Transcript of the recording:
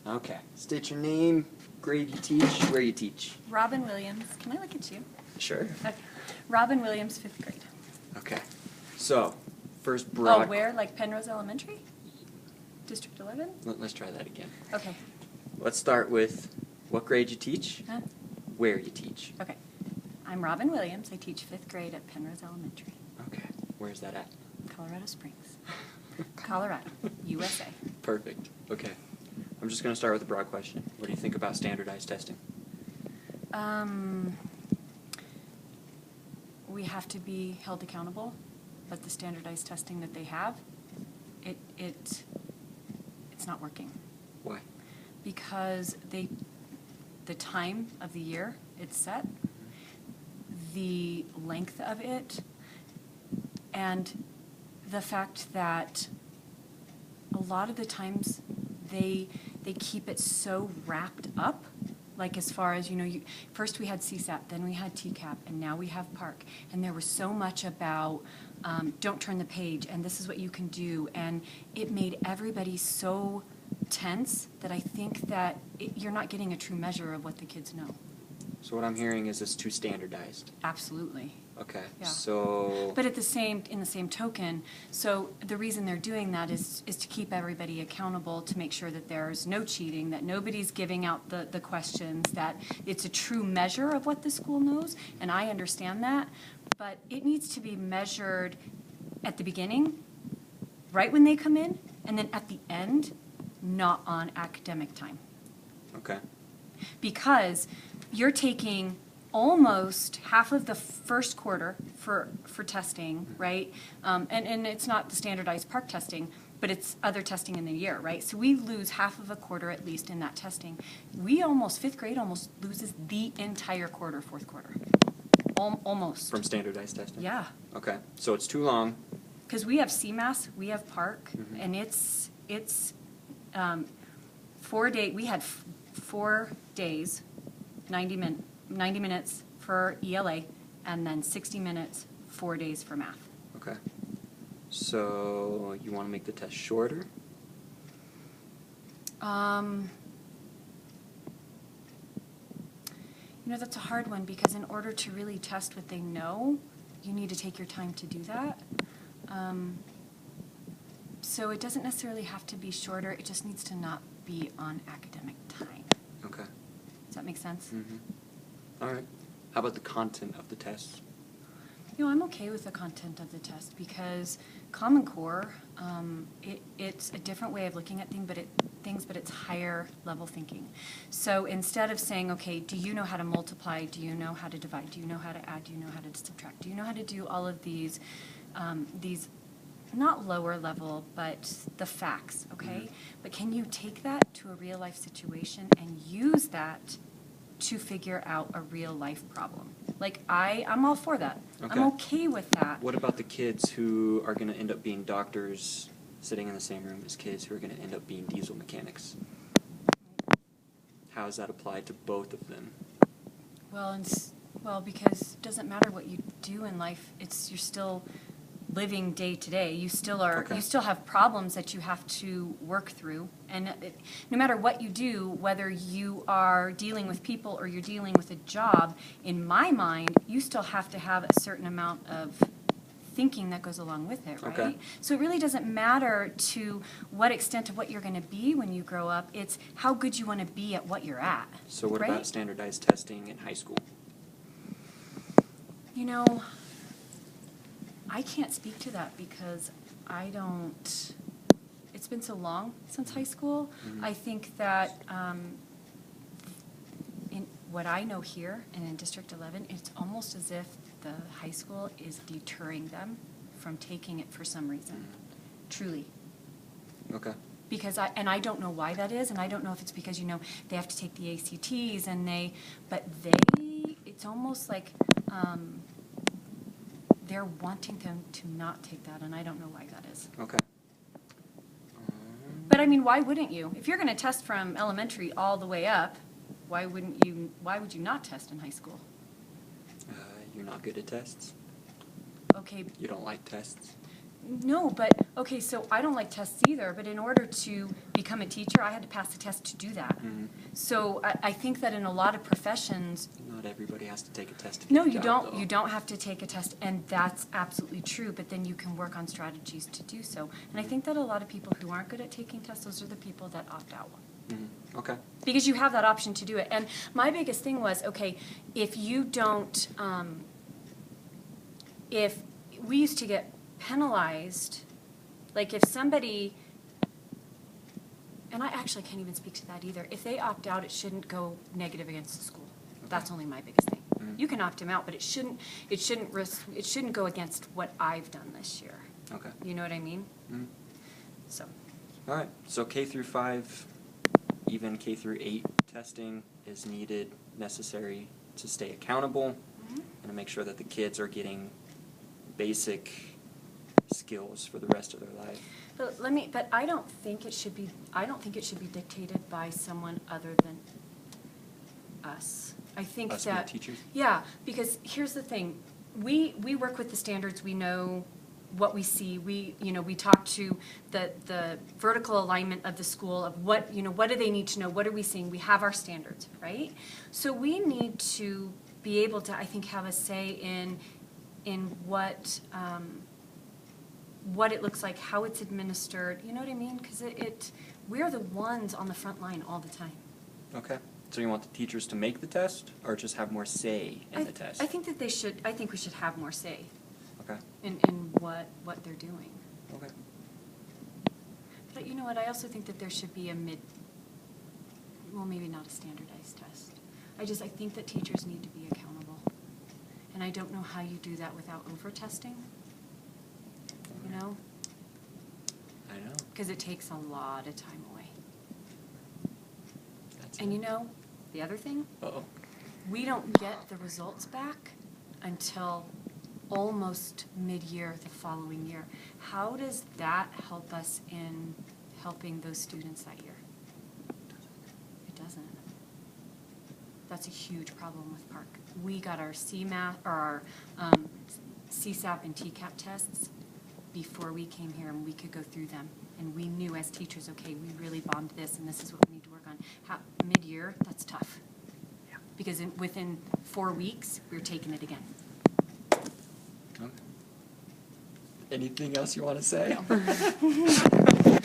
Okay. State your name, grade you teach, where you teach. Robin Williams. Can I look at you? Sure. Okay. Robin Williams, 5th grade. Okay. So, first broad... Oh, where? Like Penrose Elementary? District 11? Let's try that again. Okay. Let's start with what grade you teach, Huh? where you teach. Okay. I'm Robin Williams. I teach 5th grade at Penrose Elementary. Okay. Where's that at? Colorado Springs. Colorado, USA. Perfect. Okay. I'm just going to start with a broad question. What do you think about standardized testing? We have to be held accountable, but the standardized testing that they have, it's not working. Why? Because the time of the year it's set, the length of it, and the fact that a lot of the times they keep it so wrapped up, like as far as, first we had CSAT, then we had TCAP, and now we have PARC, and there was so much about don't turn the page, and this is what you can do, and it made everybody so tense that I think that you're not getting a true measure of what the kids know. So what I'm hearing is it's too standardized. Absolutely. Okay. Yeah. So... But in the same token, so the reason they're doing that is to keep everybody accountable, to make sure that there's no cheating, that nobody's giving out the questions, that it's a true measure of what the school knows, and I understand that, but it needs to be measured at the beginning, right when they come in, and then at the end, not on academic time. Okay. Because you're taking almost half of the first quarter for testing, right? And it's not the standardized PARC testing, but it's other testing in the year, right? So we lose half of a quarter at least in that testing. Fifth grade almost loses the entire quarter, fourth quarter. Almost. From standardized testing? Yeah. Okay. So it's too long. Because we have CMAS, we have PARC, and it's 4 days. We had 4 days, 90 minutes for ELA, and then 60 minutes, 4 days for math. Okay. So you want to make the test shorter? That's a hard one, because in order to really test what they know, you need to take your time to do that. So it doesn't necessarily have to be shorter. It just needs to not be on academic time. Okay. Does that make sense? Mm-hmm. All right. How about the content of the test? I'm okay with the content of the test, because Common Core, it's a different way of looking at things, but it's higher level thinking. So instead of saying, okay, do you know how to multiply? Do you know how to divide? Do you know how to add? Do you know how to subtract? Do you know how to do all of these not lower level, but the facts, okay? But can you take that to a real life situation and use that to figure out a real life problem? Like, I'm all for that. Okay. I'm okay with that. What about the kids who are going to end up being doctors sitting in the same room as kids who are going to end up being diesel mechanics? How does that apply to both of them? Well, because it doesn't matter what you do in life, you're still living day to day. You still are. Okay. You still have problems that you have to work through, and no matter what you do, whether you are dealing with people or you're dealing with a job, in my mind, you still have to have a certain amount of thinking that goes along with it, right? Okay. So it really doesn't matter to what extent of what you're going to be when you grow up. It's how good you want to be at what you're at. So what right? about standardized testing in high school? I can't speak to that, because it's been so long since high school. Mm-hmm. I think that in what I know here and in District 11, it's almost as if the high school is deterring them from taking it for some reason, truly. Okay. Because I don't know why that is, and I don't know if it's because, they have to take the ACTs, it's almost like they're wanting them to not take that, and I don't know why that is. Okay. But why wouldn't you? If you're going to test from elementary all the way up, why would you not test in high school? You're not good at tests? Okay. You don't like tests? No, but, okay, so I don't like tests either, but in order to become a teacher, I had to pass a test to do that. Mhm. So I think that in a lot of professions, Not everybody has to take a test to get no, a you job, don't, though. you don't have to take a test, and that's absolutely true, but then you can work on strategies to do so. And I think that a lot of people who aren't good at taking tests, those are the people that opt out. Mhm. Okay. Because you have that option to do it. And my biggest thing was, okay, if you don't, if we used to get penalized, like if somebody, and I actually can't even speak to that either, if they opt out, it shouldn't go negative against the school. That's only my biggest thing. Mhm. You can opt him out, but it shouldn't go against what I've done this year. Okay. You know what I mean? Mhm. So, All right. So K through 5, even K through 8 testing is needed, necessary to stay accountable and to make sure that the kids are getting basic skills for the rest of their life. but I don't think it should be dictated by someone other than us. I think Us being that teachers? Yeah, because here's the thing. We work with the standards, we know what we see. We talk to the vertical alignment of the school of what do they need to know, what are we seeing? We have our standards, right? So we need to be able to, I think, have a say in what it looks like, how it's administered, you know what I mean? Because we're the ones on the front line all the time. Okay. So you want the teachers to make the test or just have more say in the test? I think that I think we should have more say Okay. in what they're doing. Okay. But you know what, I also think that there should be well, maybe not a standardized test. I think that teachers need to be accountable. And I don't know how you do that without over-testing, you know? I know. Because it takes a lot of time away. That's And it. you know, the other thing, Uh-oh. we don't get the results back until almost mid-year the following year. How does that help us in helping those students that year? It doesn't. That's a huge problem with Park. We got our CMAT or our CSAP and TCAP tests before we came here, and we could go through them. And we knew as teachers, okay, we really bombed this, and this is what we need to work on. Mid-year, that's tough. Yeah. Because within 4 weeks, we're taking it again. Okay. Anything else you want to say? No.